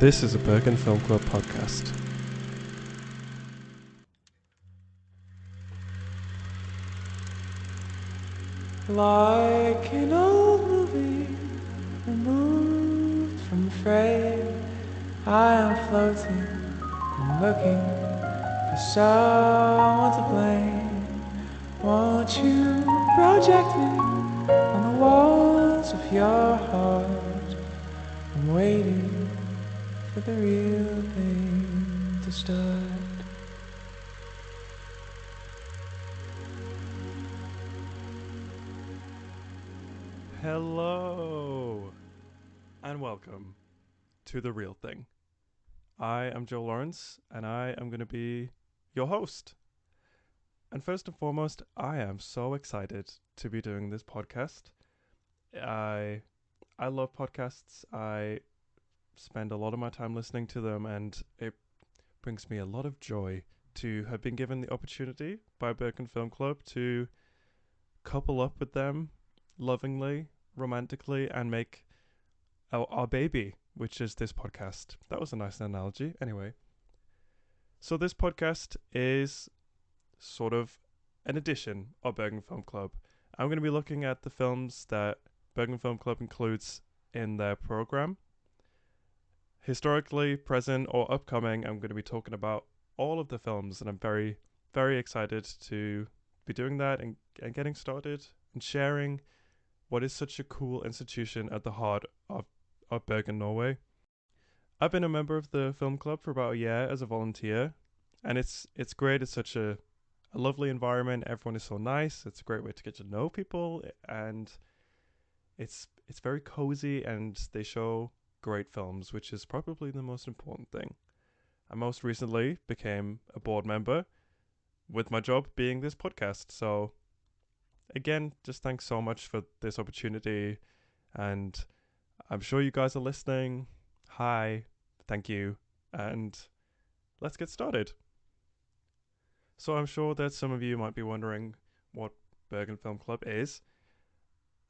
This is a Bergen Film Club podcast. Like an old movie removed from the frame, I am floating and looking for someone to blame. Won't you project me on the walls of your heart? I'm waiting for the real thing to start. Hello, and welcome to The Real Thing. I am Joe Lawrence, and I am going to be your host. And first and foremost, I am so excited to be doing this podcast. I love podcasts. I spend a lot of my time listening to them, and it brings me a lot of joy to have been given the opportunity by Bergen Film Club to couple up with them lovingly, romantically, and make our baby, which is this podcast. That was a nice analogy. Anyway, so this podcast is sort of an edition of Bergen Film Club. I'm going to be looking at the films that Bergen Film Club includes in their program. Historically, present, or upcoming, I'm going to be talking about all of the films, and I'm very, very excited to be doing that and getting started and sharing what is such a cool institution at the heart of Bergen, Norway. I've been a member of the film club for about a year as a volunteer, and it's great. It's such a lovely environment. Everyone is so nice. It's a great way to get to know people, and it's very cozy, and they show great films, which is probably the most important thing. I most recently became a board member, with my job being this podcast. So again, just thanks so much for this opportunity, and I'm sure you guys are listening. Hi, thank you, and let's get started. So I'm sure that some of you might be wondering what Bergen Film Club is,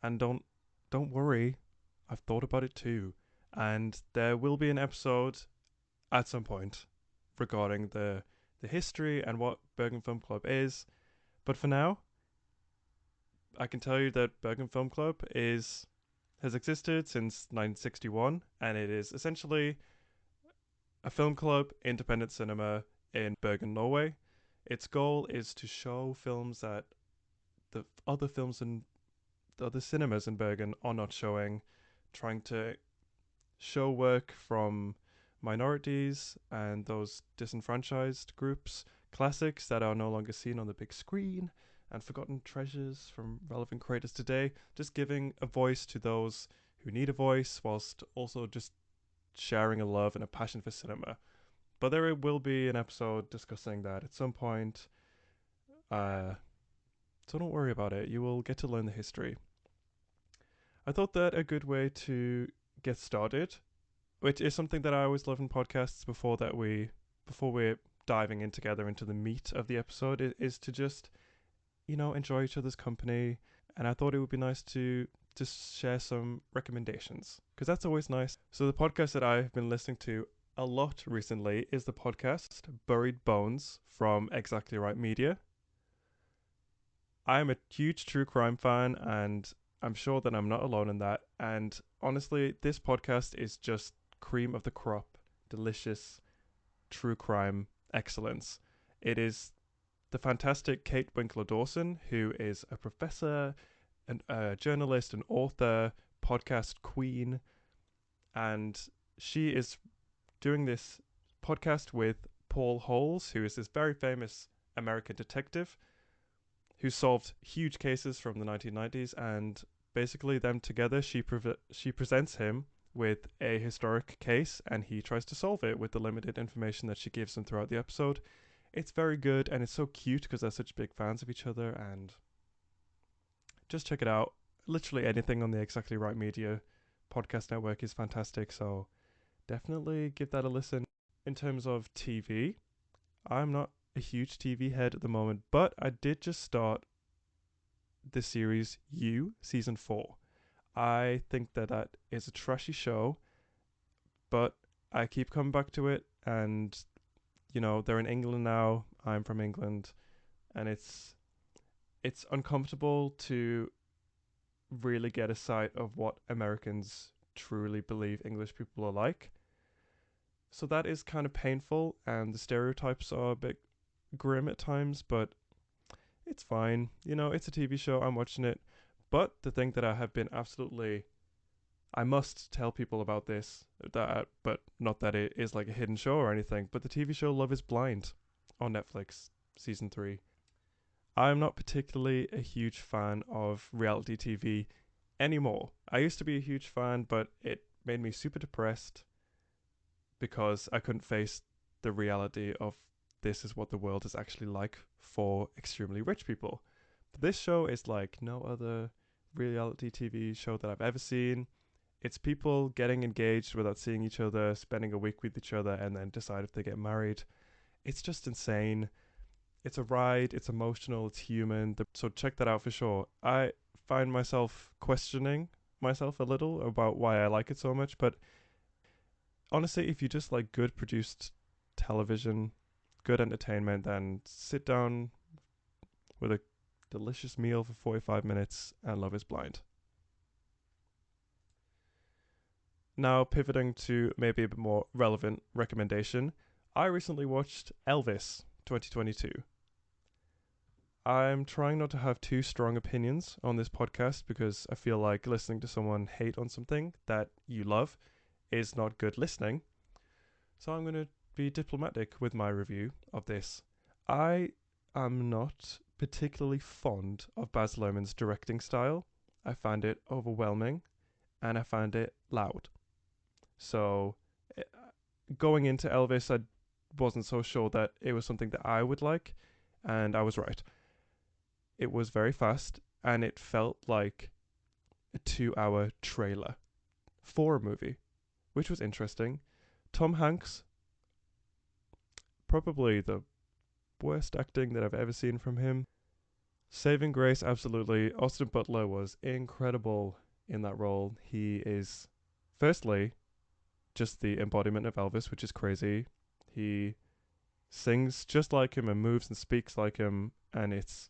and don't worry, I've thought about it too, and there will be an episode at some point regarding the history and what Bergen Film Club is. But for now, I can tell you that Bergen Film Club has existed since 1961, and it is essentially a film club, independent cinema in Bergen, Norway. Its goal is to show films that the other films in the other cinemas in Bergen are not showing, trying to show work from minorities and those disenfranchised groups, classics that are no longer seen on the big screen, and forgotten treasures from relevant creators today, just giving a voice to those who need a voice, whilst also just sharing a love and a passion for cinema. But there will be an episode discussing that at some point, so don't worry about it. You will get to learn the history. I thought that a good way to get started, which is something that I always love in podcasts before we're diving in together into the meat of the episode, is to just enjoy each other's company. And I thought it would be nice to just share some recommendations, because that's always nice. So the podcast that I've been listening to a lot recently is the podcast Buried Bones from Exactly Right Media. I'm a huge true crime fan, and I'm sure that I'm not alone in that. And honestly, this podcast is just cream of the crop, delicious true crime excellence. It is the fantastic Kate Winkler Dawson, who is a professor, a journalist, an author, podcast queen, and she is doing this podcast with Paul Holes, who is this very famous American detective who solved huge cases from the 1990s, and basically them together, she presents him with a historic case, and he tries to solve it with the limited information that she gives him throughout the episode. It's very good, and it's so cute because they're such big fans of each other, and just check it out. Literally anything on the Exactly Right Media podcast network is fantastic, so definitely give that a listen. In terms of TV, I'm not a huge TV head at the moment, but I did just start the series You, Season 4. I think that is a trashy show, but I keep coming back to it, and they're in England now. I'm from England, and it's uncomfortable to really get a sight of what Americans truly believe English people are like. So that is kind of painful, and the stereotypes are a bit grim at times, but it's fine. It's a TV show. I'm watching it. But the thing that I must tell people about this, but not that it is like a hidden show or anything, but the TV show Love is Blind on Netflix, season 3. I'm not particularly a huge fan of reality TV anymore. I used to be a huge fan, but it made me super depressed because I couldn't face the reality of this is what the world is actually like for extremely rich people. But this show is like no other reality TV show that I've ever seen. It's people getting engaged without seeing each other, spending a week with each other, and then decide if they get married. It's just insane. It's a ride, it's emotional, it's human. So check that out for sure. I find myself questioning myself a little about why I like it so much, but honestly, if you just like good produced television, good entertainment, then sit down with a delicious meal for 45 minutes and Love is Blind. Now, pivoting to maybe a bit more relevant recommendation, I recently watched Elvis 2022. I'm trying not to have too strong opinions on this podcast because I feel like listening to someone hate on something that you love is not good listening. So I'm going to be diplomatic with my review of this. I am not particularly fond of Baz Luhrmann's directing style. I find it overwhelming and I find it loud. So going into Elvis, I wasn't so sure that it was something that I would like, and I was right. It was very fast, and it felt like a 2-hour trailer for a movie, which was interesting. Tom Hanks, probably the worst acting that I've ever seen from him. Saving Grace, absolutely. Austin Butler was incredible in that role. He is, firstly, just the embodiment of Elvis, which is crazy. He sings just like him and moves and speaks like him, and it's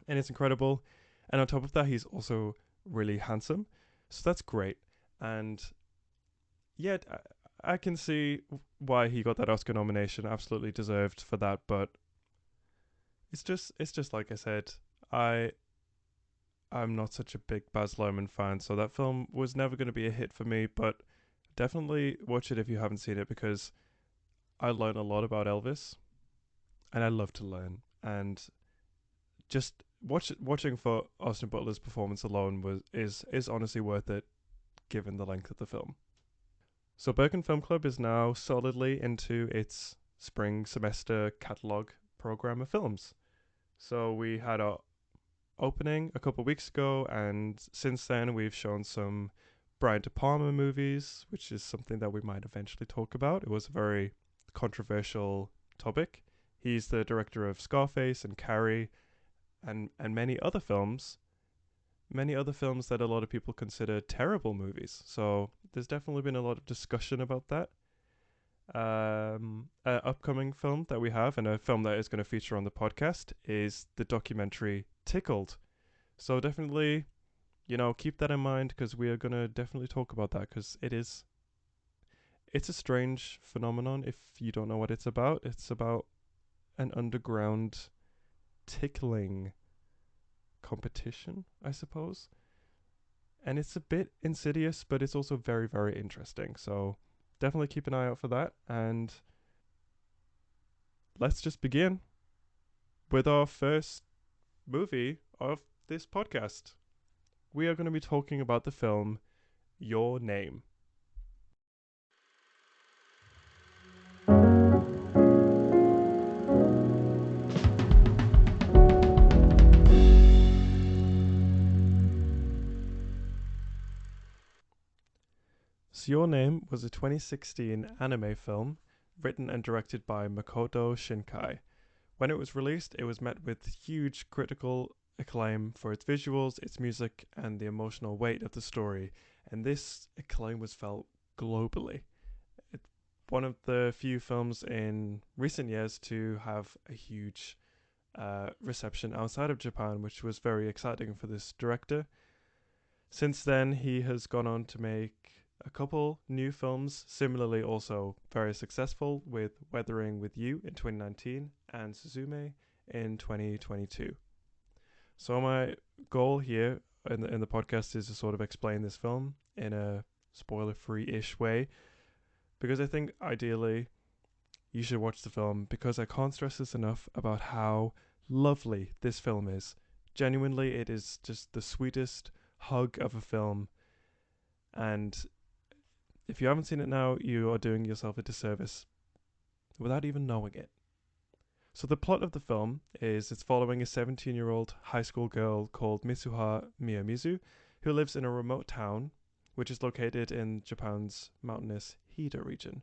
incredible. And on top of that, he's also really handsome, so that's great. And yeah, I can see why he got that Oscar nomination. Absolutely deserved for that. But it's just like I said. I'm not such a big Baz Luhrmann fan, so that film was never going to be a hit for me. But definitely watch it if you haven't seen it because I learned a lot about Elvis, and I love to learn. And just watching for Austin Butler's performance alone is honestly worth it, given the length of the film. So Bergen Film Club is now solidly into its spring semester catalogue program of films. So we had our opening a couple of weeks ago, and since then we've shown some Brian De Palma movies, which is something that we might eventually talk about. It was a very controversial topic. He's the director of Scarface and Carrie, and many other films that a lot of people consider terrible movies. So there's definitely been a lot of discussion about that. An upcoming film that we have, and a film that is going to feature on the podcast, is the documentary Tickled. So definitely, keep that in mind because we are going to definitely talk about that because it's a strange phenomenon if you don't know what it's about. It's about an underground tickling competition, I suppose. And it's a bit insidious, but it's also very, very interesting. So definitely keep an eye out for that. And let's just begin with our first movie of this podcast. We are going to be talking about the film Your Name. So Your Name was a 2016 anime film written and directed by Makoto Shinkai. When it was released, it was met with huge critical acclaim for its visuals, its music, and the emotional weight of the story, and this acclaim was felt globally. one of the few films in recent years to have a huge reception outside of Japan, which was very exciting for this director. Since then, he has gone on to make a couple new films, similarly also very successful, with Weathering with You in 2019 and Suzume in 2022. So my goal here in the podcast is to sort of explain this film in a spoiler-free-ish way, because I think ideally you should watch the film, because I can't stress this enough about how lovely this film is. Genuinely, it is just the sweetest hug of a film, and if you haven't seen it now, you are doing yourself a disservice without even knowing it. So the plot of the film is it's following a 17-year-old high school girl called Mitsuha Miyamizu, who lives in a remote town which is located in Japan's mountainous Hida region.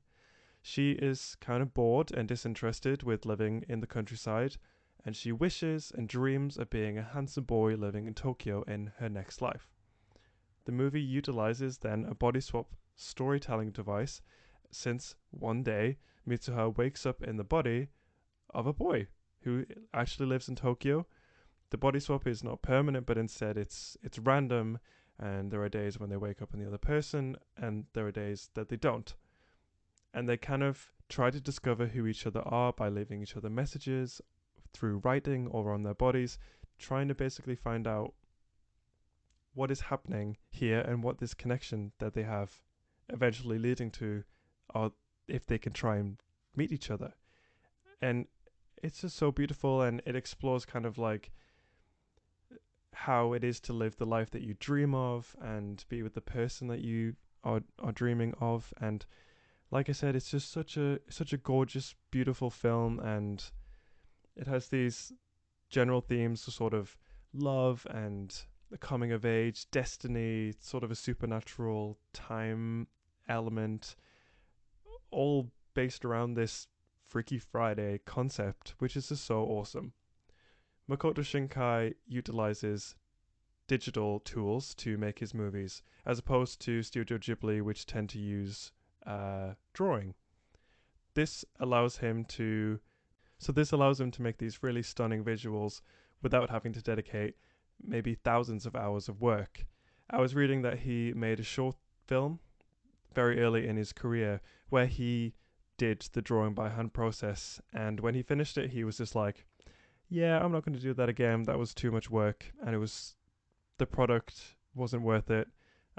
She is kind of bored and disinterested with living in the countryside, and she wishes and dreams of being a handsome boy living in Tokyo in her next life. The movie utilizes then a body swap storytelling device, since one day Mitsuha wakes up in the body of a boy who actually lives in Tokyo. The body swap is not permanent, but instead it's random, and there are days when they wake up in the other person, and there are days that they don't. And they kind of try to discover who each other are by leaving each other messages through writing or on their bodies, trying to basically find out what is happening here and what this connection that they have eventually leading to, or if they can try and meet each other. And it's just so beautiful, and it explores kind of like how it is to live the life that you dream of and be with the person that you are dreaming of. And like I said, it's just such a gorgeous, beautiful film, and it has these general themes of sort of love and the coming of age, destiny, sort of a supernatural time element, all based around this Freaky Friday concept, which is just so awesome. Makoto Shinkai utilizes digital tools to make his movies, as opposed to Studio Ghibli, which tend to use drawing. This allows him to this allows him to make these really stunning visuals without having to dedicate maybe thousands of hours of work. I was reading that he made a short film very early in his career where he did the drawing by hand process, and when he finished it, he was just like, yeah, I'm not going to do that again. That was too much work, and the product wasn't worth it.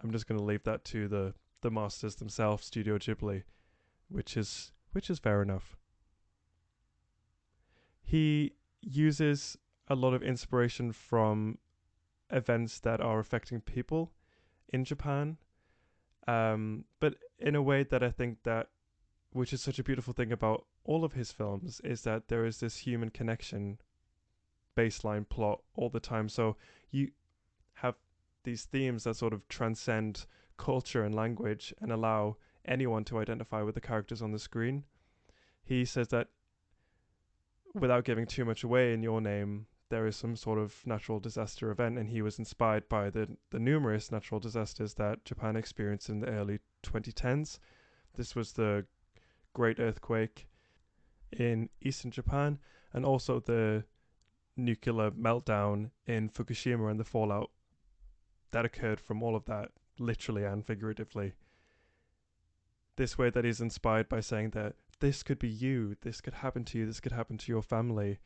I'm just going to leave that to the masters themselves, Studio Ghibli, which is fair enough. He uses a lot of inspiration from events that are affecting people in Japan, but in a way that I think that, which is such a beautiful thing about all of his films, is that there is this human connection baseline plot all the time. So you have these themes that sort of transcend culture and language and allow anyone to identify with the characters on the screen. He says that, without giving too much away in Your Name, there is some sort of natural disaster event, and he was inspired by the numerous natural disasters that Japan experienced in the early 2010s. This was the Great Earthquake in eastern Japan, and also the nuclear meltdown in Fukushima and the fallout that occurred from all of that, literally and figuratively. This way that he's inspired by saying that this could be you, this could happen to you, this could happen to your family.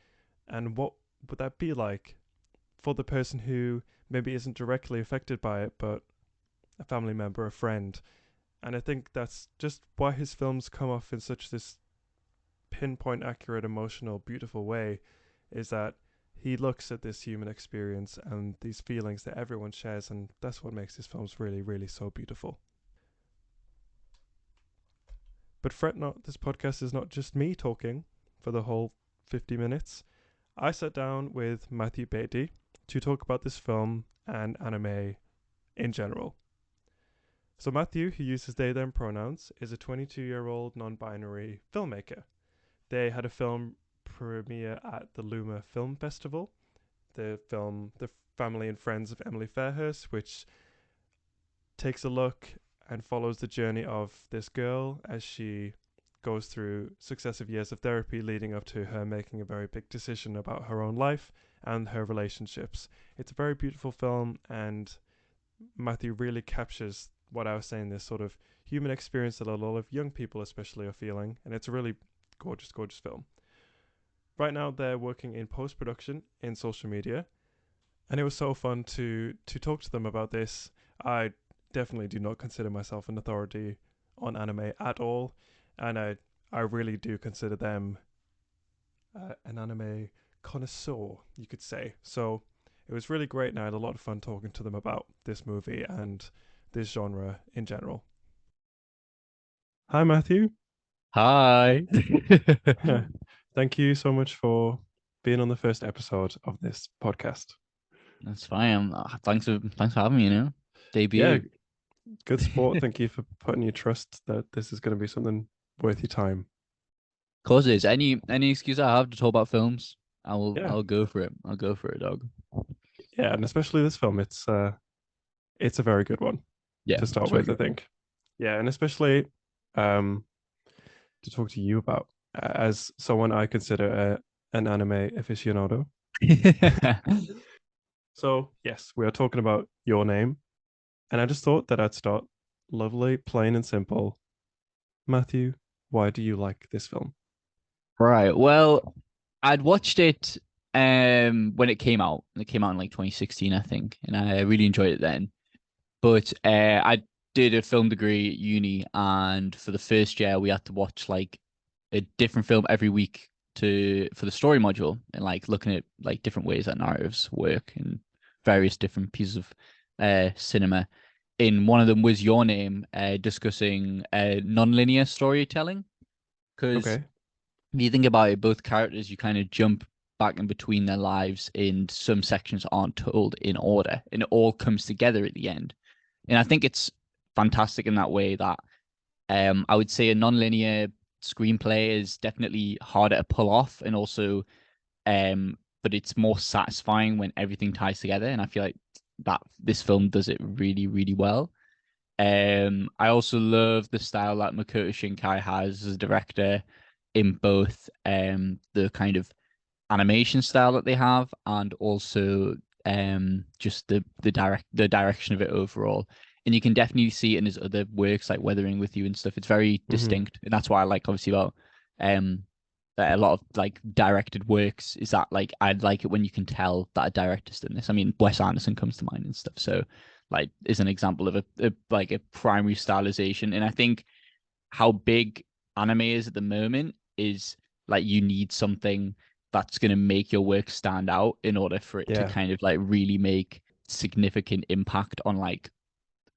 And what would that be like for the person who maybe isn't directly affected by it, but a family member, a friend? And I think that's just why his films come off in such this pinpoint, accurate, emotional, beautiful way, is that he looks at this human experience and these feelings that everyone shares, and that's what makes his films really, really so beautiful. But fret not, this podcast is not just me talking for the whole 50 minutes. I sat down with Matthew Baty to talk about this film and anime in general. So Matthew, who uses they them pronouns, is a 22-year-old non-binary filmmaker. They had a film premiere at the Luma Film Festival. The film The Family and Friends of Emily Fairhurst, which takes a look and follows the journey of this girl as she goes through successive years of therapy leading up to her making a very big decision about her own life and her relationships. It's a very beautiful film, and Matthew really captures what I was saying, this sort of human experience that a lot of young people especially are feeling, and it's a really gorgeous, gorgeous film. Right now they're working in post-production in social media, and it was so fun to talk to them about this. I definitely do not consider myself an authority on anime at all, and I really do consider them an anime connoisseur, you could say. So it was really great, and I had a lot of fun talking to them about this movie and this genre in general. Hi, Matthew. Hi. Thank you so much for being on the first episode of this podcast. That's fine. Thanks for having me, Yeah, Debut. good sport. Thank you for putting your trust that this is going to be something worth your time. Of course it is. Any excuse I have to talk about films, Yeah, I'll go for it. I'll go for it, dog. yeah, and especially this film. It's a very good one Yeah, to start it's very with, I think. Yeah, and especially um to talk to you about as someone I consider an anime aficionado. good. So yes, we are talking about Your Name, and I just thought that I'd start lovely, plain and simple. Matthew, why do you like this film? Right. Well, I'd watched it when it came out. It came out in like 2016, I think, and I really enjoyed it then. But I did a film degree at uni, and for the first year, we had to watch like a different film every week to for the story module, and like looking at like different ways that narratives work and various different pieces of cinema. In one of them was Your Name, discussing non-linear storytelling. Because Okay. if you think about it, both characters, you kind of jump back in between their lives, and some sections aren't told in order, and it all comes together at the end. And I think it's fantastic in that way that I would say a non-linear screenplay is definitely harder to pull off, and also but it's more satisfying when everything ties together. And I feel like that this film does it really, really well. I also love the style that Makoto Shinkai has as a director in both the kind of animation style that they have, and also just the direction of it overall. And you can definitely see it in his other works like Weathering with You and stuff. It's very Mm-hmm. distinct, and that's why I like obviously about um that a lot of like directed works is that like I like it when you can tell that a director's done this. I mean, Wes Anderson comes to mind and stuff. So like is an example of a like a primary stylization. And I think how big anime is at the moment is like you need something that's going to make your work stand out in order for it to Yeah, kind of like really make significant impact on like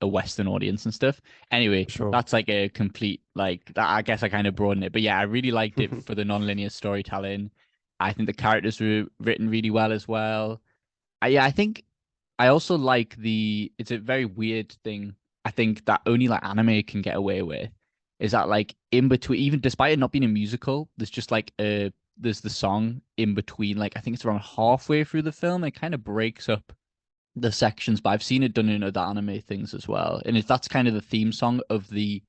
a Western audience and stuff. Anyway, sure. that's like a complete like I guess I kind of broadened it, but yeah, I really liked it for the non-linear storytelling. I think the characters were written really well as well. Yeah, I think I also like the it's a very weird thing. I think that only like anime can get away with is that like in between, even despite it not being a musical, there's just like there's the song in between, like I think it's around halfway through the film. It kind of breaks up the sections, but I've seen it done in other anime things as well. And that's kind of the theme song of the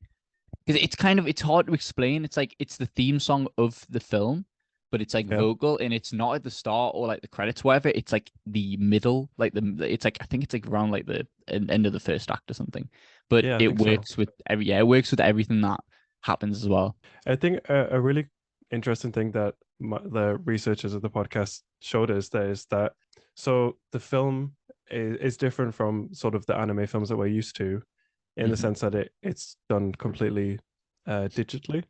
because it's kind of it's hard to explain. It's like it's the theme song of the film, but it's like Yeah, vocal, and it's not at the start or like the credits, whatever. It's like the middle, like it's like I think it's like around like the end of the first act or something. But yeah, I it think so. works with it works with everything that happens as well. I think a really interesting thing that the researchers of the podcast showed us there is that so the film is different from sort of the anime films that we're used to in the Hmm. sense that it's done completely digitally.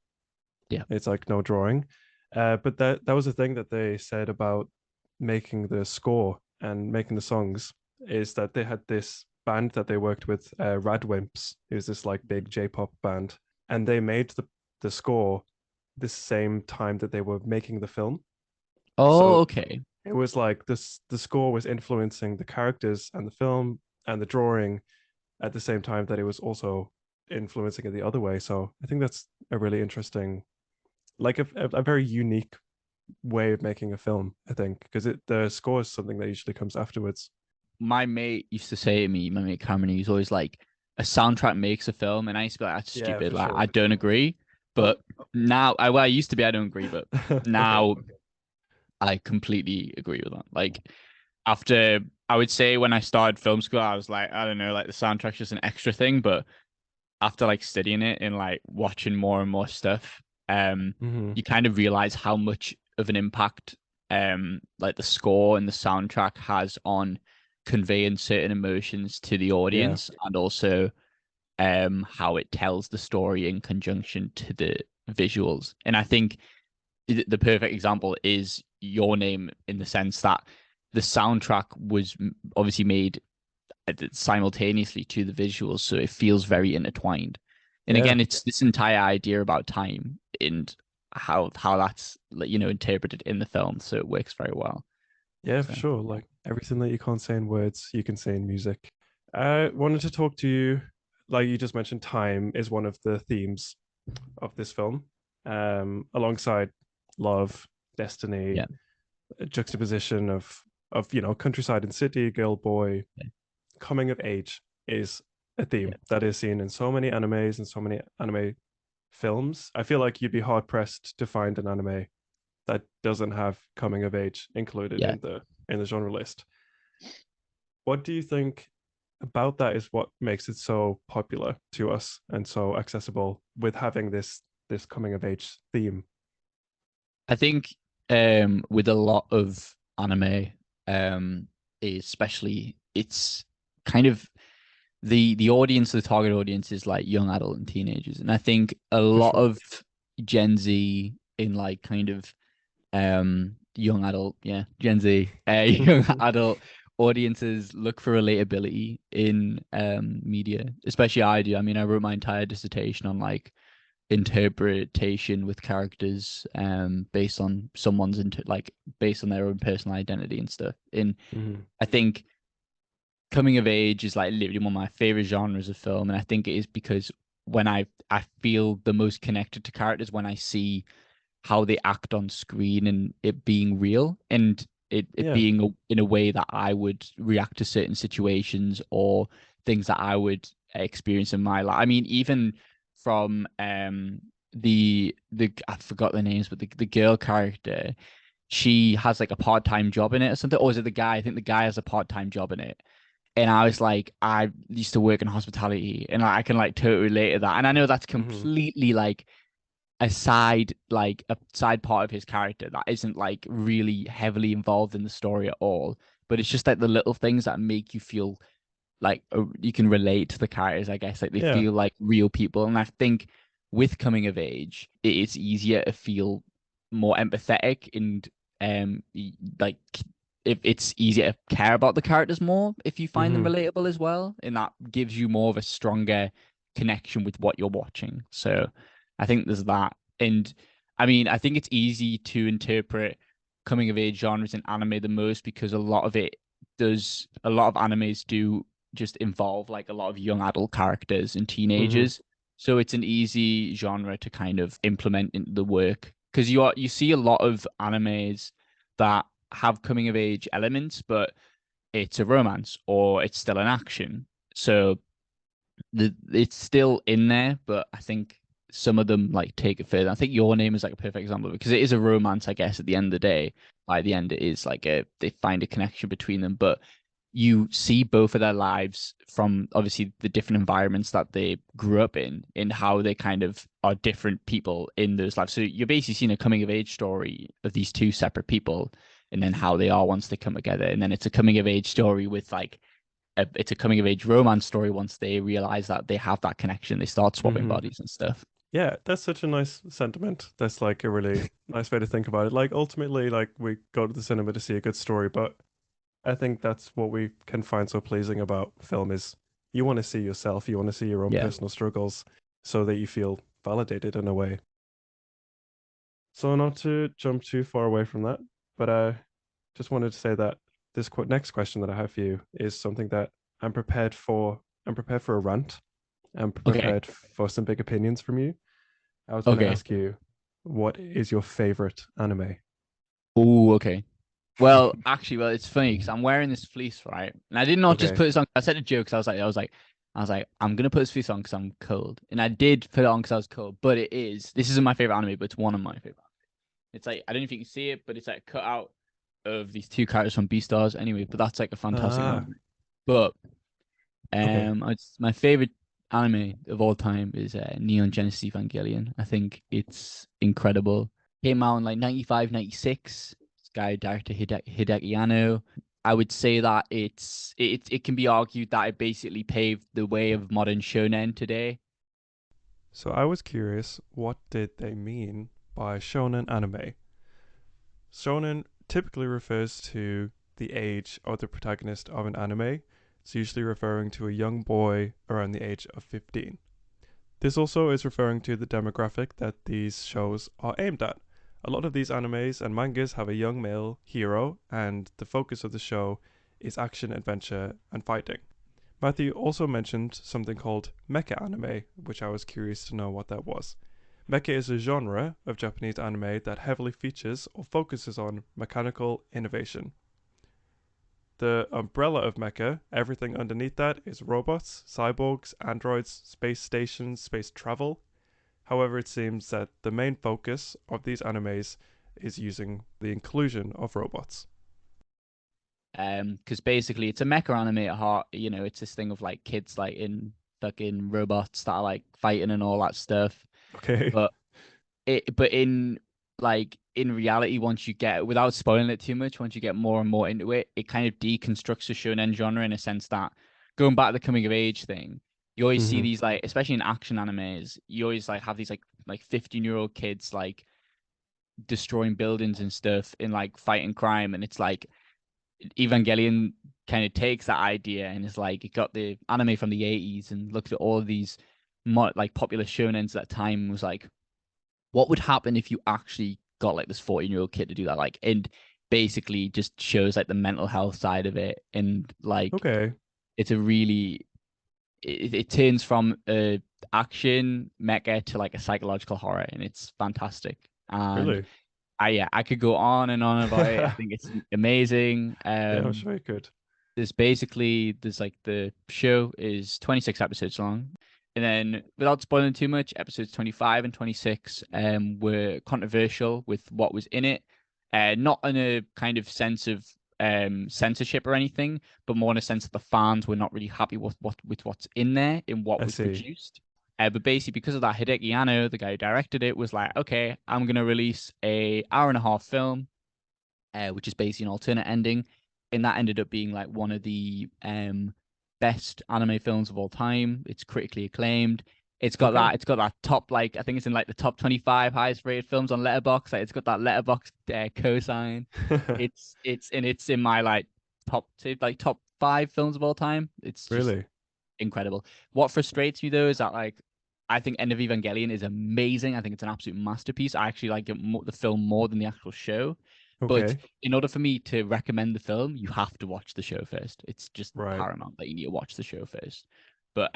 Yeah. It's like no drawing. But that was the thing that they said about making the score and making the songs is that they had this band that they worked with, Radwimps. It was this like big J-pop band, and they made the score the same time that they were making the film. Oh, So okay. it was like this the score was influencing the characters and the film and the drawing at the same time that it was also influencing it the other way. So I think that's a really interesting, like a very unique way of making a film, I think, because the score is something that usually comes afterwards. My mate used to say to me, my mate Cameron, he's always like, a soundtrack makes a film, and I used to be like, that's Yeah, stupid. for Like, I sure. don't agree. But now, I used to be, I don't agree, but Okay. now I completely agree with that. Like after, I would say when I started film school, I was like, I don't know, like the soundtrack's just an extra thing. But after like studying it and like watching more and more stuff, Hmm. you kind of realize how much of an impact like the score and the soundtrack has on conveying certain emotions to the Yeah. audience, and also how it tells the story in conjunction to the visuals. And I think the perfect example is Your Name, in the sense that the soundtrack was obviously made simultaneously to the visuals, so it feels very intertwined. And Yeah. again, it's this entire idea about time and how that's like, interpreted in the film, so it works very well. Yeah, for So sure. yeah, Like everything that you can't say in words, you can say in music. I wanted to talk to you, like you just mentioned, time is one of the themes of this film, alongside love, destiny, yeah, a juxtaposition of countryside and city, girl, boy, yeah, coming of age is a theme yeah. that is seen in so many animes and so many anime films. I feel like you'd be hard pressed to find an anime that doesn't have coming of age included Yeah. in the genre list. What do you think about that is what makes it so popular to us and so accessible with having this coming of age theme? I think with a lot of anime, um, especially it's kind of the audience, the target audience is like young adult and teenagers, and I think a For lot sure. of Gen Z in like kind of young adult, yeah, Gen Z, young adult audiences look for relatability in media, especially I do. I mean, I wrote my entire dissertation on like interpretation with characters based on someone's like based on their own personal identity and stuff. And Mm-hmm. I think coming of age is like literally one of my favorite genres of film, and I think it is because when I feel the most connected to characters when I see how they act on screen and it being real, and it Yeah. being in a way that I would react to certain situations or things that I would experience in my life. I mean, even from the I forgot the names, but the girl character, she has like a part-time job in it or something. Or is it the guy? I think the guy has a part-time job in it. And I was like, I used to work in hospitality, and I can like totally relate to that. And I know that's Mm-hmm. completely like a side part of his character that isn't like really heavily involved in the story at all. But it's just like the little things that make you feel like you can relate to the characters, I guess. Like they Yeah. feel like real people. And I think with coming of age, it's easier to feel more empathetic and like if it's easier to care about the characters more if you find them Mm-hmm. relatable as well. And that gives you more of a stronger connection with what you're watching. So I think there's that. And I mean, I think it's easy to interpret coming of age genres in anime the most because a lot of animes do just involve like a lot of young adult characters and Mm-hmm. teenagers. So it's an easy genre to kind of implement into the work because you see a lot of animes that have coming of age elements, but it's a romance or it's still an action. So it's still in there, but I think some of them like take it further. I think Your Name is like a perfect example because it is a romance, I guess, at the end of the day. By the end, it is like they find a connection between them, but you see both of their lives from obviously the different environments that they grew up in how they kind of are different people in those lives. So you're basically seeing a coming of age story of these two separate people and then how they are once they come together. And then it's a coming of age story with like it's a coming of age romance story once they realize that they have that connection. They start swapping Mm-hmm. bodies and stuff. Yeah, that's such a nice sentiment. That's like a really nice way to think about it. Like ultimately, like we go to the cinema to see a good story, but I think that's what we can find so pleasing about film is you want to see yourself, you want to see your own Yeah. personal struggles so that you feel validated in a way. So not to jump too far away from that, but I just wanted to say that this next question that I have for you is something that I'm prepared for. I'm prepared for a rant. I'm Okay. prepared for some big opinions from you. I was going to Okay. ask you, what is your favorite anime? Oh, okay. Well, actually, it's funny because I'm wearing this fleece, right? And I did not just Okay. put this on. I said a joke. 'Cause I was like, I was like, I'm gonna put this on because I'm cold, and I did put it on because I was cold. But this isn't my favorite anime, but it's one of my favorite. It's like I don't know if you can see it, but it's like a cutout of these two characters from Beastars. Anyway, but that's like a fantastic Ah, anime. But okay. it's my favorite anime of all time is Neon Genesis Evangelion. I think it's incredible. Came out in like 95, 96. This guy, director Hideki Anno. I would say that it can be argued that it basically paved the way of modern shonen today. So I was curious, what did they mean by shonen anime? Shonen typically refers to the age of the protagonist of an anime. It's usually referring to a young boy around the age of 15. This also is referring to the demographic that these shows are aimed at. A lot of these animes and mangas have a young male hero, and the focus of the show is action, adventure, and fighting. Matthew also mentioned something called mecha anime, which I was curious to know what that was. Mecha is a genre of Japanese anime that heavily features or focuses on mechanical innovation. The umbrella of mecha, everything underneath that is robots, cyborgs, androids, space stations, space travel. However, it seems that the main focus of these animes is using the inclusion of robots. Because basically it's a mecha anime at heart. You know, it's this thing of like kids like in fucking robots that are like fighting and all that stuff. Okay. But but in like in reality, once you get without spoiling it too much, once you get more and more into it, it kind of deconstructs the shonen genre in a sense that going back to the coming of age thing, you always see Mm-hmm. these like, especially in action animes, you always like have these like 15-year-old kids like destroying buildings and stuff in like fighting crime, and it's like Evangelion kind of takes that idea and is like it got the anime from the 80s and looked at all of these like popular shonens at that time was like what would happen if you actually got like this 14-year-old kid to do that like and basically just shows like the mental health side of it and like Okay. it's a really it turns from a action mecha to like a psychological horror and it's fantastic and Really? I could go on and on about it. I Yeah, think it's amazing. I'm sure you could. There's like the show is 26 episodes long. And then without spoiling too much, episodes 25 and 26 were controversial with what was in it. Not in a kind of sense of censorship or anything, but more in a sense that the fans were not really happy with what's in there in what I was see. produced. But basically, because of that, Hideki Anno, the guy who directed it, was like, okay, I'm gonna release a hour and a half film, which is basically an alternate ending, and that ended up being like one of the best anime films of all time. It's critically acclaimed. Okay. It's got that top like I think it's in like the top 25 highest rated films on Letterboxd. Like, it's got that Letterboxd cosign. It's in my like top 5 films of all time. It's just Really? incredible. What frustrates me though is that like I think End of Evangelion is amazing. I think it's an absolute masterpiece. I actually like the film more than the actual show. But Okay. in order for me to recommend the film, you have to watch the show first. It's just Right. paramount that you need to watch the show first. But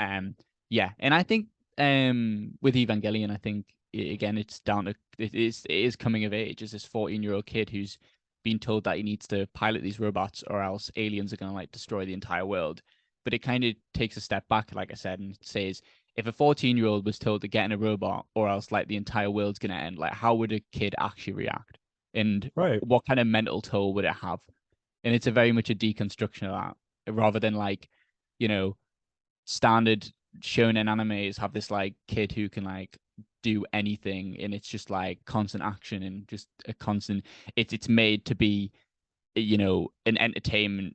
yeah, and I think with Evangelion, I think again it's down to it is coming of age. It's this 14-year-old kid who's been told that he needs to pilot these robots or else aliens are gonna like destroy the entire world. But it kind of takes a step back, like I said, and says if a 14-year-old was told to get in a robot or else like the entire world's gonna end, like how would a kid actually react? And Right. what kind of mental toll would it have? And it's a very much a deconstruction of that, rather than like, you know, standard shonen animes have this like kid who can like do anything, and it's just like constant action and just a constant. It's made to be, you know, an entertaining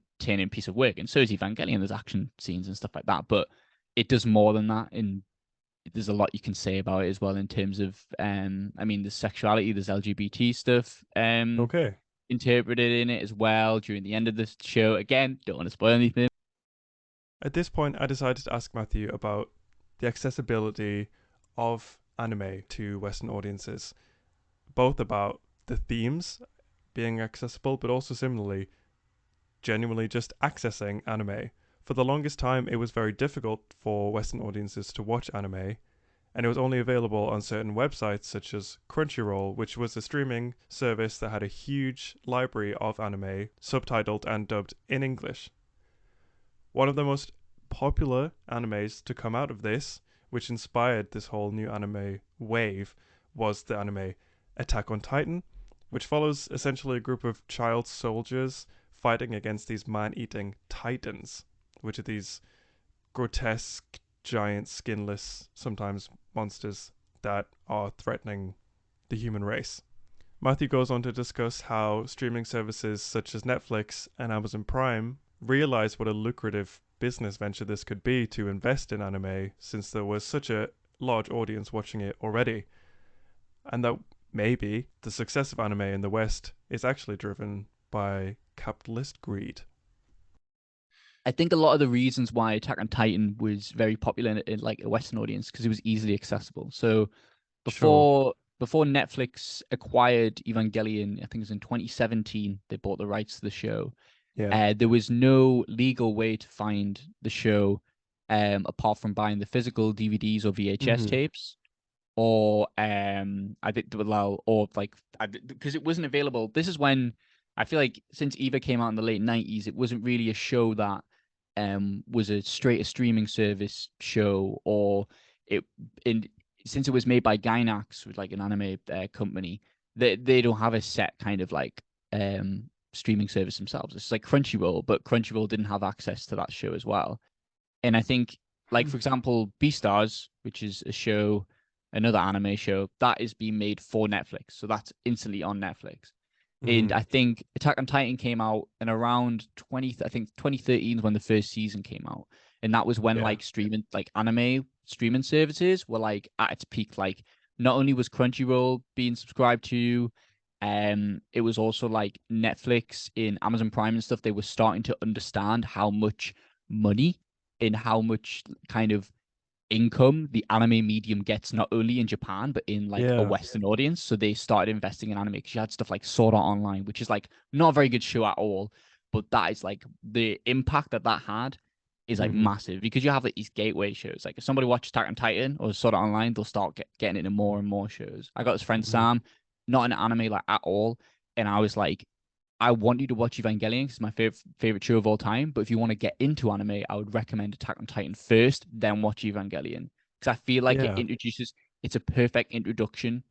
piece of work, and so is Evangelion. There's action scenes and stuff like that, but it does more than that, and there's a lot you can say about it as well in terms of I mean there's sexuality, there's LGBT stuff Okay. interpreted in it as well during the end of the show. Again, don't want to spoil anything. At this point, I decided to ask Matthew about the accessibility of anime to Western audiences, both about the themes being accessible, but also similarly, genuinely just accessing anime. For the longest time, it was very difficult for Western audiences to watch anime, and it was only available on certain websites such as Crunchyroll, which was a streaming service that had a huge library of anime subtitled and dubbed in English. One of the most popular animes to come out of this, which inspired this whole new anime wave, was the anime Attack on Titan, which follows essentially a group of child soldiers fighting against these man-eating titans, which are these grotesque, giant, skinless, sometimes monsters that are threatening the human race. Matthew goes on to discuss how streaming services such as Netflix and Amazon Prime realized what a lucrative business venture this could be to invest in anime, since there was such a large audience watching it already, and that maybe the success of anime in the West is actually driven by capitalist greed. I think a lot of the reasons why Attack on Titan was very popular in like a Western audience because it was easily accessible. So Sure. before Netflix acquired Evangelion, I think it was in 2017, they bought the rights to the show. Yeah. There was no legal way to find the show apart from buying the physical DVDs or VHS Mm-hmm. tapes, or I think well, or like because it wasn't available. This is when I feel like since Eva came out in the late 90s, it wasn't really a show that was a streaming service show, or it in since it was made by Gainax, with like an anime company, they don't have a set kind of like streaming service themselves. It's like Crunchyroll, but Crunchyroll didn't have access to that show as well. And I think, like for example, Beastars, which is a show, another anime show that is being made for Netflix, so that's instantly on Netflix. And Mm-hmm. I think Attack on Titan came out in around 2013 is when the first season came out, and that was when Yeah. like streaming, like anime streaming services were like at its peak. Like not only was Crunchyroll being subscribed to, it was also like Netflix in Amazon Prime and stuff. They were starting to understand how much money and how much kind of income the anime medium gets, not only in Japan but in like a Yeah. Western audience. So they started investing in anime because you had stuff like Sword Art Online, which is like not a very good show at all, but that is like the impact that had is like Mm-hmm. massive because you have like these gateway shows. Like if somebody watches Attack on Titan or Sword Art Online, they'll start getting into more and more shows. I got this friend Mm-hmm. Sam, not an anime like at all, and I was like, I want you to watch Evangelion because it's my favorite show of all time. But if you want to get into anime, I would recommend Attack on Titan first, then watch Evangelion because I feel like Yeah. it's a perfect introduction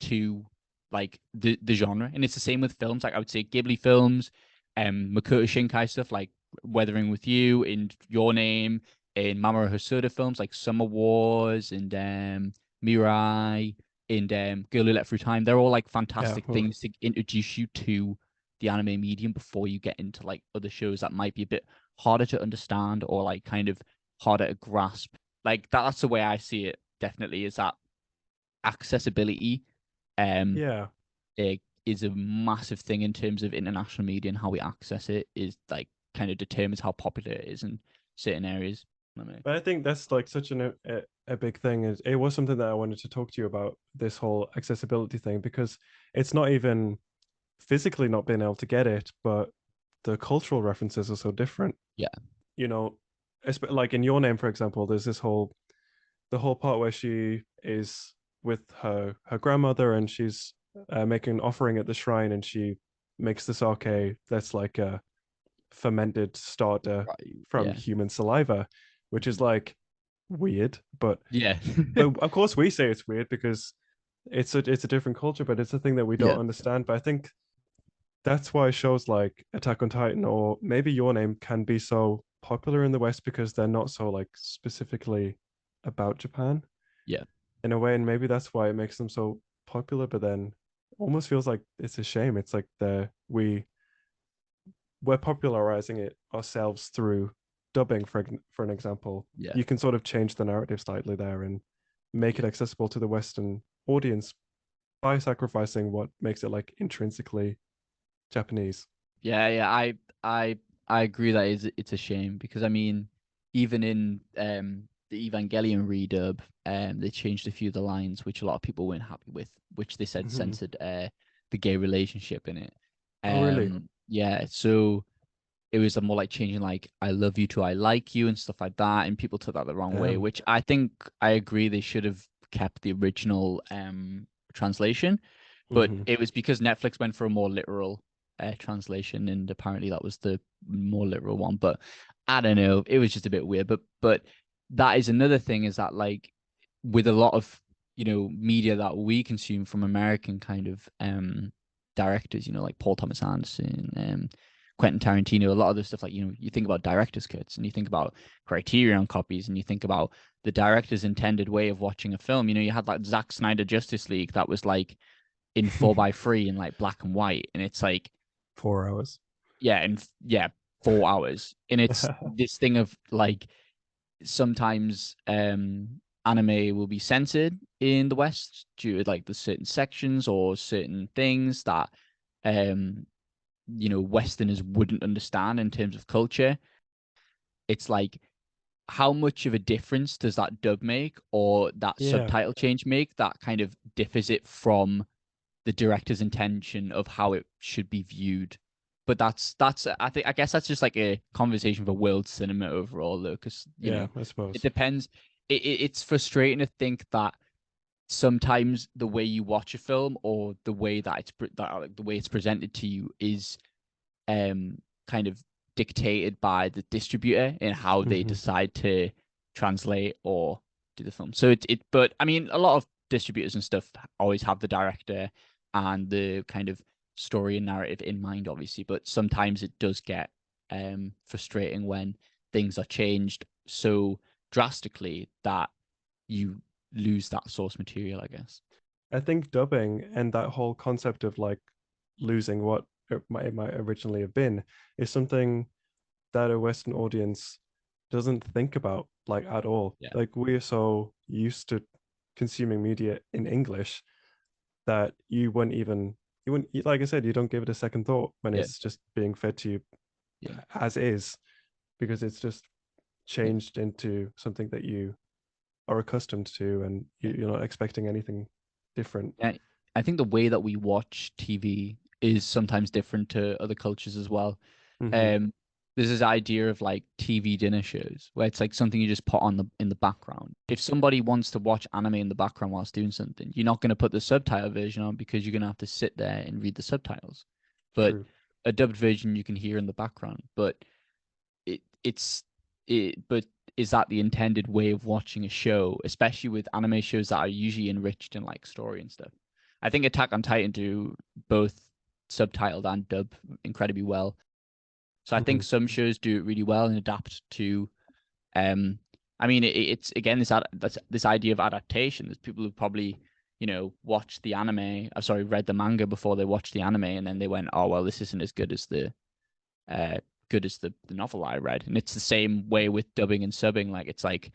to like the genre, and it's the same with films. Like I would say Ghibli films, Makoto Shinkai stuff like Weathering with You, in Your Name, in Mamoru Hosoda films like Summer Wars and Mirai, and Girl Who Let Through Time. They're all like Yeah. fantastic Oof. things to introduce you to the anime medium before you get into like other shows that might be a bit harder to understand or like kind of harder to grasp. Like that's the way I see it. Definitely is that accessibility um Yeah. it is a massive thing in terms of international media, and how we access it is like kind of determines how popular it is in certain areas. I mean, But I think that's like such a big thing. Is it was something that I wanted to talk to you about, this whole accessibility thing, because it's not even physically not being able to get it, but the cultural references are so different. yeah, You know, like in Your Name, for example, there's this whole the whole part where she is with her grandmother, and she's making an offering at the shrine, and she makes the sake that's like a fermented starter right, from yeah, human saliva, which is like weird, yeah, but of course we say it's weird because it's a different culture, but it's a thing that we yeah, don't understand. But I think that's why shows like Attack on Titan or maybe Your Name can be so popular in the West, because they're not so like specifically about Japan yeah, in a way, and maybe that's why it makes them so popular. But then almost feels like it's a shame. It's like we're popularizing it ourselves through dubbing, for an example. yeah. You can sort of change the narrative slightly there and make it accessible to the Western audience by sacrificing what makes it like intrinsically Japanese. Yeah, yeah, I I agree that it's a shame because I mean, even in the Evangelion redub, they changed a few of the lines which a lot of people weren't happy with, which they said Mm-hmm. censored the gay relationship in it. Oh, really? Yeah, so it was more like changing like I love you to I like you and stuff like that, and people took that the wrong way, Damn. which I think I agree they should have kept the original translation, but Mm-hmm. it was because Netflix went for a more literal translation, and apparently that was the more literal one. But I don't know, it was just a bit weird. But that is another thing, is that like with a lot of media that we consume from American kind of directors, like Paul Thomas Anderson, Quentin Tarantino, a lot of the stuff, like you think about director's cuts, and you think about Criterion copies, and you think about the director's intended way of watching a film. You had like Zack Snyder Justice League that was like in 4:3 in like black and white, and it's like 4 hours. yeah, and yeah, 4 hours, and it's this thing of like sometimes anime will be censored in the West due to like the certain sections or certain things that Westerners wouldn't understand in terms of culture. It's like, how much of a difference does that dub make, or that Yeah. subtitle change make, that kind of differs it from the director's intention of how it should be viewed? But that's I guess that's just like a conversation for world cinema overall, though, because Yeah, I it suppose. depends. It's frustrating to think that sometimes the way you watch a film, or the way that the way it's presented to you, is kind of dictated by the distributor and how they Hmm. decide to translate or do the film. So but I mean, a lot of distributors and stuff always have the director and the kind of story and narrative in mind, obviously, but sometimes it does get frustrating when things are changed so drastically that you lose that source material, I guess. I think dubbing and that whole concept of like losing what it might originally have been is something that a Western audience doesn't think about like at all. Yeah, Like we're so used to consuming media in English that you wouldn't, like I said, you don't give it a second thought when yeah, it's just being fed to you yeah, as is, because it's just yeah, changed into something that you are accustomed to, and yeah. you're not expecting anything different. Yeah, I think the way that we watch TV is sometimes different to other cultures as well. Hmm. Um, there's this idea of like TV dinner shows where it's like something you just put on in the background. If somebody wants to watch anime in the background whilst doing something, you're not going to put the subtitle version on, because you're going to have to sit there and read the subtitles. But True. a dubbed version you can hear in the background. But it's but is that the intended way of watching a show, especially with anime shows that are usually enriched in like story and stuff? I think Attack on Titan do both subtitled and dub incredibly well. So I think Hmm. some shows do it really well and adapt to um I mean it's again that's this idea of adaptation. There's people who probably watched the anime, sorry, read the manga before they watched the anime, and then they went, oh well, this isn't as uh good as the novel I read. And it's the same way with dubbing and subbing. Like it's like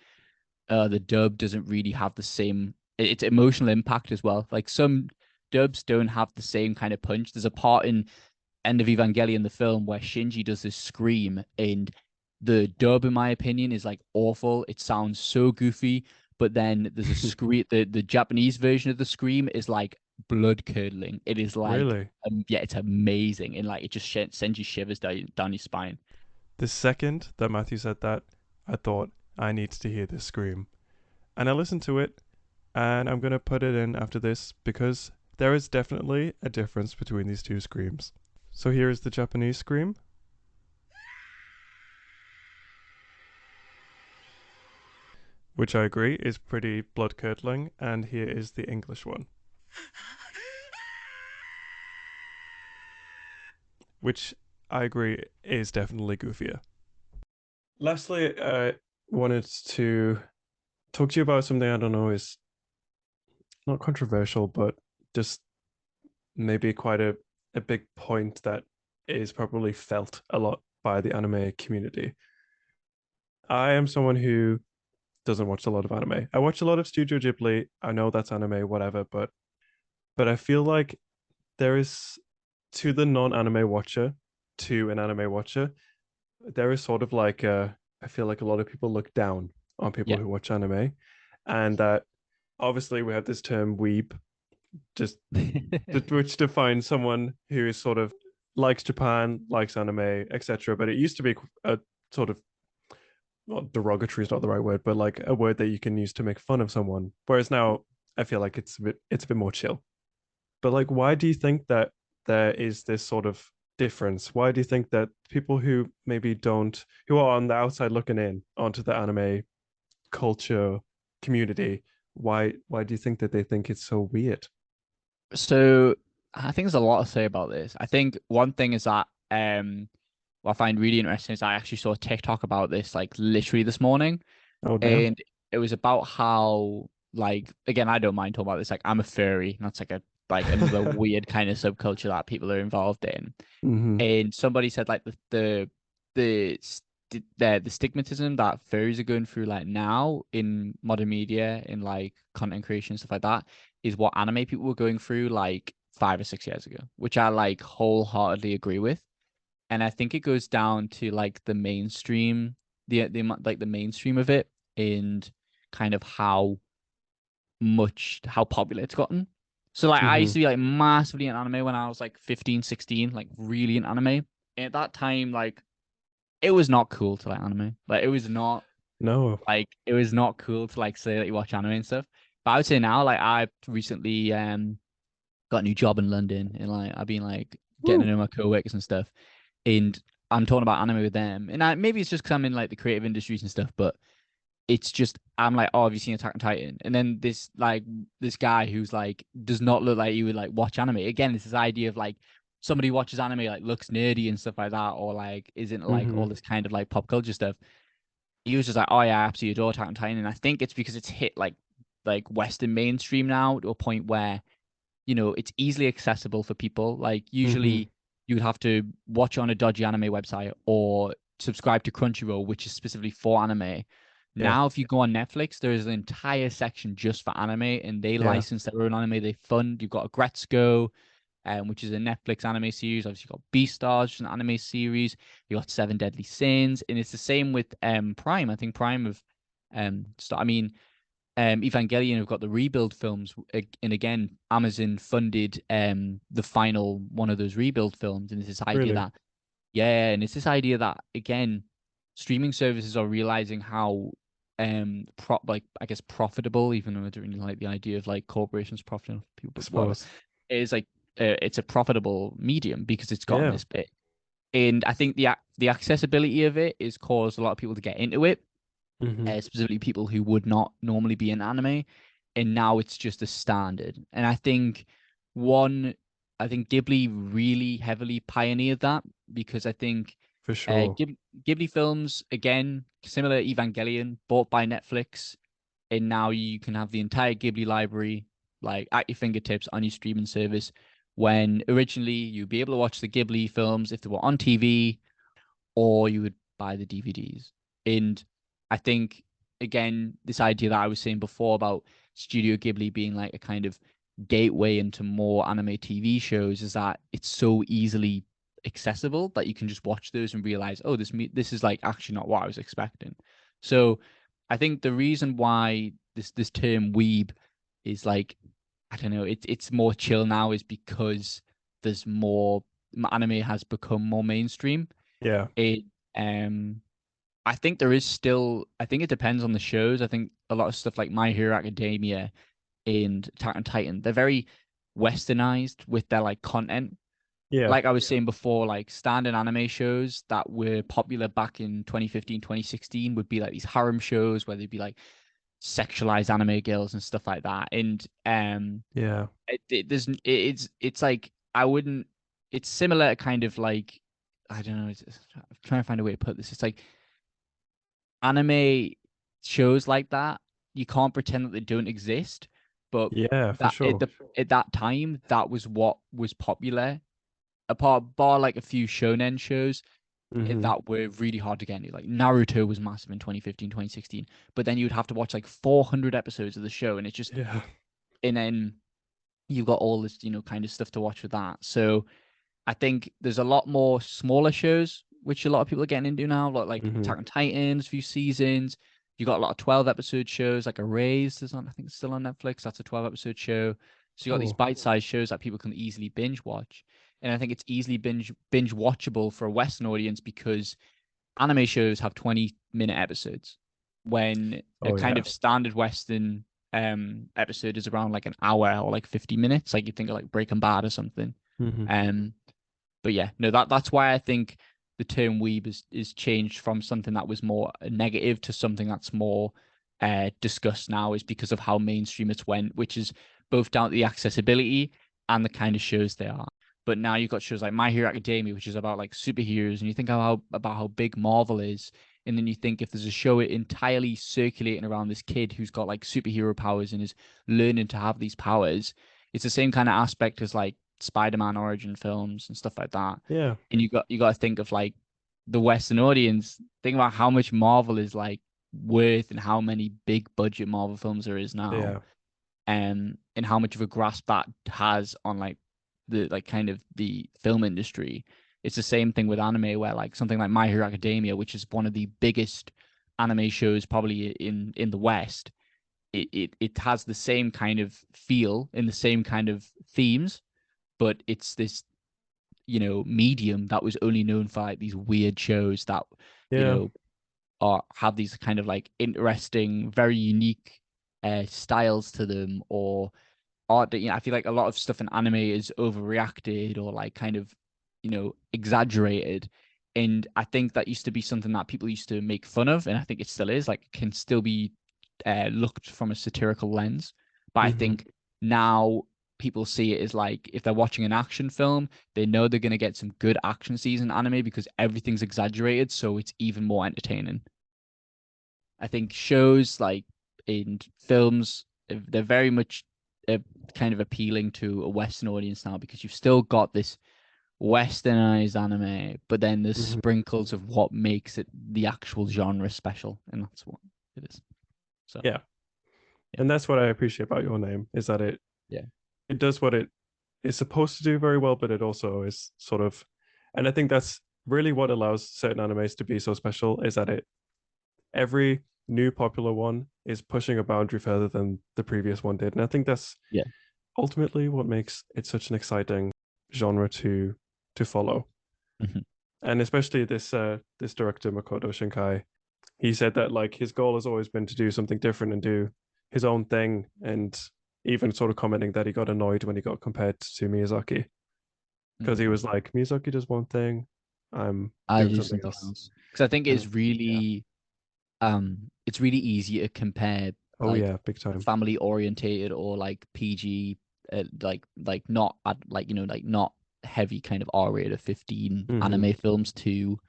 the dub doesn't really have the same it's emotional impact as well. Like some dubs don't have the same kind of punch. There's a part in End of Evangelion, the film, where Shinji does this scream, and the dub, in my opinion, is like awful. It sounds so goofy, but then there's a scream. The Japanese version of the scream is like blood curdling. It is like, Really? yeah, it's amazing, and like it just sends you shivers down your spine. The second that Matthew said that, I thought, I need to hear this scream. And I listened to it, and I'm going to put it in after this because there is definitely a difference between these two screams. So here is the Japanese scream, which I agree is pretty blood curdling, and here is the English one, which I agree is definitely goofier. Lastly, I wanted to talk to you about something I don't know is not controversial, but just maybe quite a big point that is probably felt a lot by the anime community. I am someone who doesn't watch a lot of anime. I watch a lot of Studio Ghibli. I know that's anime, whatever, but I feel like there is, to the non-anime watcher, to an anime watcher, there is sort of like I feel like a lot of people look down on people Yeah. who watch anime, and that obviously we have this term weeb, just which defines someone who is sort of likes Japan, likes anime, etc. But it used to be a sort of, not derogatory is not the right word, but like a word that you can use to make fun of someone. Whereas now I feel like it's a bit more chill. But like, why do you think that there is this sort of difference? Why do you think that people who maybe don't, who are on the outside looking in onto the anime culture community, why do you think that they think it's so weird? So I think there's a lot to say about this. I think one thing is that what I find really interesting is I actually saw a TikTok about this like literally this morning, Oh damn. and it was about how like again I don't mind talking about this. Like I'm a furry, and that's like another weird kind of subculture that people are involved in. Hmm. And somebody said like the stigmatism that furries are going through like now in modern media in like content creation and stuff like that is what anime people were going through like 5 or 6 years ago, which I like wholeheartedly agree with. And I think it goes down to like the mainstream, like the mainstream of it and kind of how popular it's gotten. So like I used Hmm. to be like massively in anime when I was like 15, 16, like really in anime. And at that time, like it was not cool to like anime. Like No. it was not cool to like say that you watch anime and stuff. But I would say now, like I recently got a new job in London and like I've been like getting to Woo. know my coworkers and stuff. And I'm talking about anime with them. And maybe it's just because I'm in like the creative industries and stuff, but it's just I'm like, oh, have you seen Attack on Titan? And then this guy who's like does not look like he would like watch anime. Again, it's this idea of like somebody who watches anime like looks nerdy and stuff like that, or like isn't like Hmm. all this kind of like pop culture stuff. He was just like, oh yeah, I absolutely adore Attack on Titan. And I think it's because it's hit like Western mainstream now to a point where, it's easily accessible for people. Like Hmm. usually you would have to watch on a dodgy anime website or subscribe to Crunchyroll, which is specifically for anime. Yeah. Now, if you go on Netflix, there's an entire section just for anime, and they Yeah. license their own anime. They fund. You've got Agretzko, which is a Netflix anime series. Obviously, you've got Beastars, which is an anime series. You got Seven Deadly Sins, and it's the same with Prime. I think Prime have I mean, Evangelion have got the rebuild films, and again, Amazon funded the final one of those rebuild films, and it's this idea Really. that yeah, and it's this idea that again, streaming services are realizing how like I guess profitable, even though I don't really like the idea of like corporations profiting off people, I but whatever. suppose. It is like it's a profitable medium because it's gotten Yeah. this big. And I think the accessibility of it is caused a lot of people to get into it, Hmm. specifically people who would not normally be in anime, and now it's just a standard. And one, I think Ghibli really heavily pioneered that because I think For sure. Ghibli films again, similar to Evangelion, bought by Netflix, and now you can have the entire Ghibli library like at your fingertips on your streaming service. When originally you'd be able to watch the Ghibli films if they were on TV, or you would buy the DVDs. And I think again, this idea that I was saying before about Studio Ghibli being like a kind of gateway into more anime TV shows is that it's so easily accessible that you can just watch those and realize, oh, this is like actually not what I was expecting. So I think the reason why this term weeb is like I don't know, it's more chill now is because there's more anime has become more mainstream. Yeah. It um I think there is still I think it depends on the shows. I think a lot of stuff like My Hero Academia and Attack on Titan, they're very westernized with their like content. Yeah. Like I was saying before, like standard anime shows that were popular back in 2015, 2016 would be like these harem shows where they'd be like sexualized anime girls and stuff like that. And Yeah. it's like I wouldn't it's similar kind of like I don't know, I'm trying to find a way to put this. It's like anime shows like that, you can't pretend that they don't exist, but Yeah, for that sure. at that time, that was what was popular. Apart bar like a few shonen shows Hmm. that were really hard to get into. Like Naruto was massive in 2015, 2016, but then you'd have to watch like 400 episodes of the show, and it's just Yeah. and then you've got all this, kind of stuff to watch with that. So I think there's a lot more smaller shows which a lot of people are getting into now, like Hmm. Attack on Titans, a few seasons. You got a lot of 12 episode shows, like Erased is on, I think it's still on Netflix. That's a 12 episode show. So you got these Oh. bite-sized shows that people can easily binge watch. And I think it's easily binge watchable for a Western audience because anime shows have 20-minute episodes when a Oh kind yeah. of standard Western episode is around like an hour or like 50 minutes. Like you think of like Breaking Bad or something. Hmm. Um But yeah, no, that's why I think the term weeb is changed from something that was more negative to something that's more discussed now, is because of how mainstream it's went, which is both down to the accessibility and the kind of shows they are. But now you've got shows like My Hero Academia, which is about like superheroes, and you think about how big Marvel is, and then you think if there's a show entirely circulating around this kid who's got like superhero powers and is learning to have these powers, it's the same kind of aspect as like Spider-Man origin films and stuff like that. Yeah. And you got to think of like the Western audience. Think about how much Marvel is like worth and how many big budget Marvel films there is now, Yeah. and how much of a grasp that has on like the like kind of the film industry. It's the same thing with anime, where like something like My Hero Academia, which is one of the biggest anime shows probably in the West, it has the same kind of feel and the same kind of themes, but it's this medium that was only known for like these weird shows that you Yeah. know are have these kind of like interesting, very unique styles to them, or art that I feel like a lot of stuff in anime is overreacted or like kind of exaggerated. And I think that used to be something that people used to make fun of, and I think it still is, like, can still be looked from a satirical lens. But I Hmm. think now people see it as like, if they're watching an action film, they know they're going to get some good action scenes in anime because everything's exaggerated, so it's even more entertaining. I think shows like in films, they're very much uh, kind of appealing to a Western audience now, because you've still got this westernized anime, but then there's Hmm. sprinkles of what makes it the actual genre special, and that's what it is. So Yeah. yeah, And that's what I appreciate about your name, is that yeah, it does what it is supposed to do very well, but it also is sort of, and I think that's really what allows certain animes to be so special, is that it every new popular one is pushing a boundary further than the previous one did. And I think that's yeah. ultimately what makes it such an exciting genre to follow. Mhm. And especially this director Makoto Shinkai, he said that like his goal has always been to do something different and do his own thing, and even sort of commenting that he got annoyed when he got compared to Miyazaki, because he Mhm. was like, Miyazaki does one thing, I'm I doing do something something else. else because I think And yeah. it's really easy to compare Oh like yeah, big time. family orientated or like PG, like not like like not heavy kind of R-rated 15 Hmm. anime films to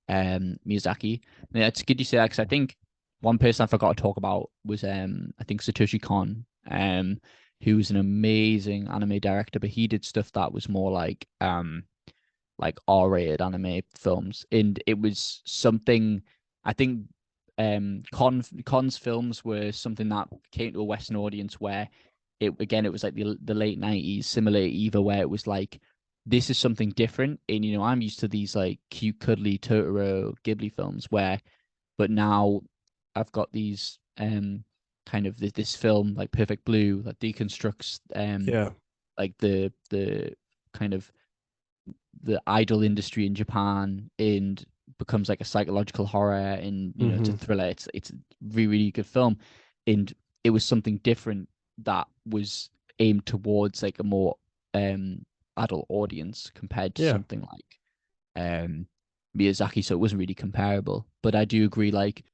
Miyazaki. Yeah, it's good you say that, because I think one person I forgot to talk about was I think Satoshi Kon, who's an amazing anime director, but he did stuff that was more like R-rated anime films, and it was something I think Con's films were something that came to a Western audience, where it was like the late 90s, similar to Eva, where it was like, this is something different, and I'm used to these like cute cuddly Totoro Ghibli films, but now I've got these kind of this film like Perfect Blue that deconstructs Yeah. like the kind of the idol industry in Japan, and becomes like a psychological horror, and it's a Hmm. thriller. It's a really, really good film, and it was something different that was aimed towards like a more adult audience compared to Yeah. something like Miyazaki. So it wasn't really comparable. But I do agree, like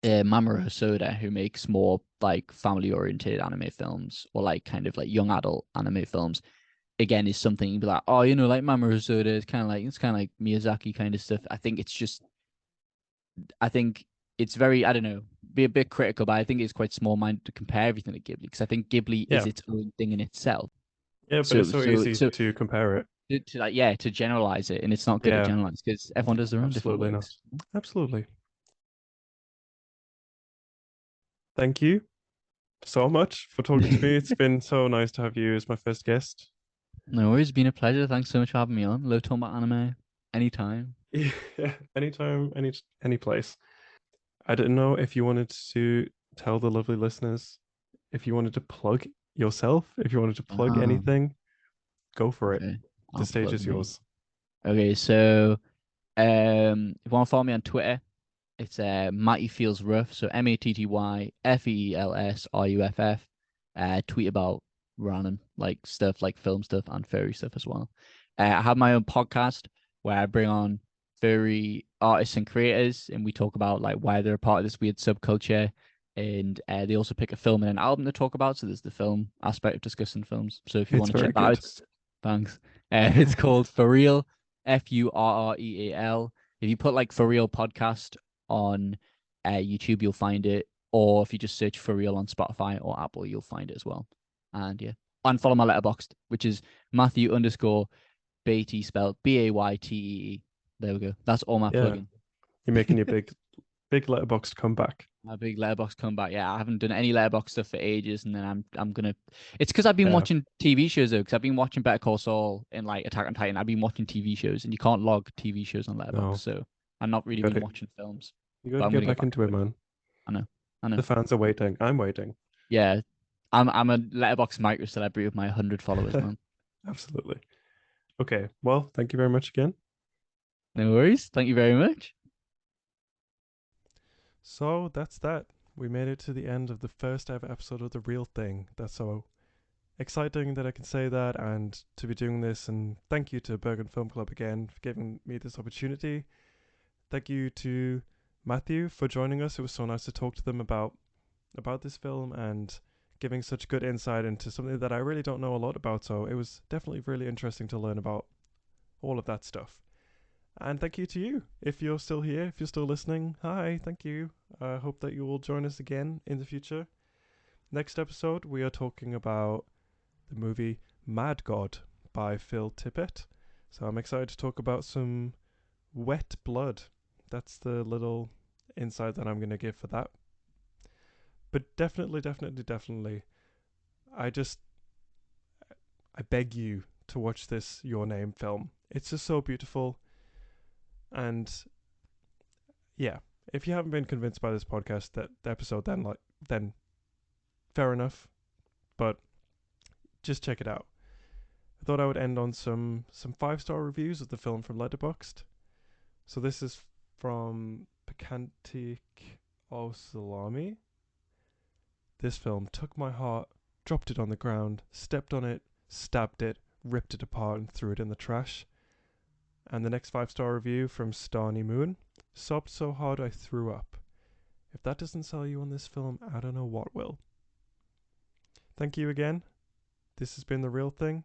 Mamoru Hosoda, who makes more like family oriented anime films, or like kind of like young adult anime films, again, is something you'd be like, oh, like Mamoru Hosoda is kind of like Miyazaki kind of stuff. I think it's very, I don't know, be a bit critical, but I think it's quite small minded to compare everything to Ghibli, because I think Ghibli is Yeah. its own thing in itself. Yeah, but it's So so so easy so to compare it. to like, yeah, to generalize it, and it's not good to Yeah, generalize because everyone does their own different absolutely not. works. Absolutely. Thank you so much for talking to me. It's been so nice to have you as my first guest. No worries, it's been a pleasure. Thanks so much for having me on. Love talking about anime anytime. Yeah, anytime, any place. I didn't know if you wanted to tell the lovely listeners, if you wanted to plug yourself, if you wanted to plug Ah, anything, go for it. okay. The I'll stage plug is me. yours. Okay, so if you want to follow me on Twitter, it's Matty Feels Rough. So MattyFeelsRuff. Tweet about random like stuff, like film stuff and furry stuff as well. I have my own podcast where I bring on furry artists and creators, and we talk about like why they're a part of this weird subculture. And they also pick a film and an album to talk about. So there's the film aspect of discussing films. So if you It's want to very check that out, good. thanks. It's called For Real, FURREAL. If you put like For Real podcast on YouTube, you'll find it. Or if you just search For Real on Spotify or Apple, you'll find it as well. And yeah, and follow my letterboxd, which is Matthew_Baty, spelled BAYTEE. There we go. That's all my Yeah, plugging. you're making your big letterbox comeback. My big letterbox comeback. Yeah, I haven't done any letterbox stuff for ages, and then I'm gonna. It's because I've been Yeah. watching TV shows though. Because I've been watching Better Call Saul and like Attack on Titan. I've been watching TV shows, and you can't log TV shows on letterbox. No. So I'm not really Got been it. watching films. You But got I'm to gonna get get back into it, man. I know. I know. The fans are waiting. I'm waiting. Yeah, I'm a letterbox micro celebrity with my 100 followers, man. Absolutely. Okay. Well, thank you very much again. No worries. Thank you very much. So that's that. We made it to the end of the first ever episode of The Real Thing. That's so exciting that I can say that and to be doing this. And thank you to Bergen Film Club again for giving me this opportunity. Thank you to Matthew for joining us. It was so nice to talk to them about this film and giving such good insight into something that I really don't know a lot about. So it was definitely really interesting to learn about all of that stuff. And thank you to you. If you're still here, if you're still listening, hi, thank you. I hope that you will join us again in the future. Next episode, we are talking about the movie Mad God by Phil Tippett. So I'm excited to talk about some wet blood. That's the little insight that I'm going to give for that. But definitely, I beg you to watch this Your Name film. It's just so beautiful. And yeah, if you haven't been convinced by this podcast, that the episode, then fair enough. But just check it out. I thought I would end on some 5-star reviews of the film from Letterboxd. So this is from Picantic Salami. This film took my heart, dropped it on the ground, stepped on it, stabbed it, ripped it apart, and threw it in the trash. And the next 5-star review from Starny Moon. Sobbed so hard I threw up. If that doesn't sell you on this film, I don't know what will. Thank you again. This has been The Real Thing,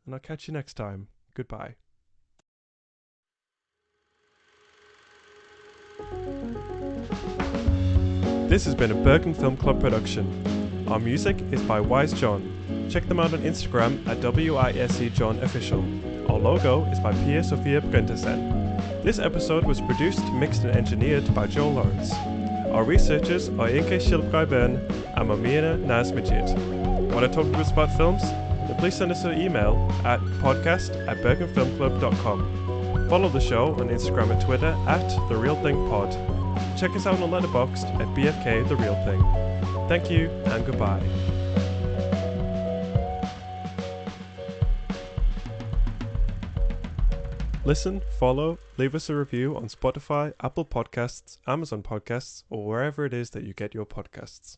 and I'll catch you next time. Goodbye. This has been a Bergen Film Club production. Our music is by Wise John. Check them out on Instagram at WISEJohnOfficial. Our logo is by Pia Sofia Brentersen. This episode was produced, mixed and engineered by Joel Lawrence. Our researchers are Inke Shilpgaiben and Mamina Nazmajid. Want to talk to us about films? Then please send us an email at podcast@bergenfilmclub.com. Follow the show on Instagram and Twitter at TheRealThingPod. Check us out on Letterboxd at BFK The Real Thing. Thank you and goodbye. Listen, follow, leave us a review on Spotify, Apple Podcasts, Amazon Podcasts, or wherever it is that you get your podcasts.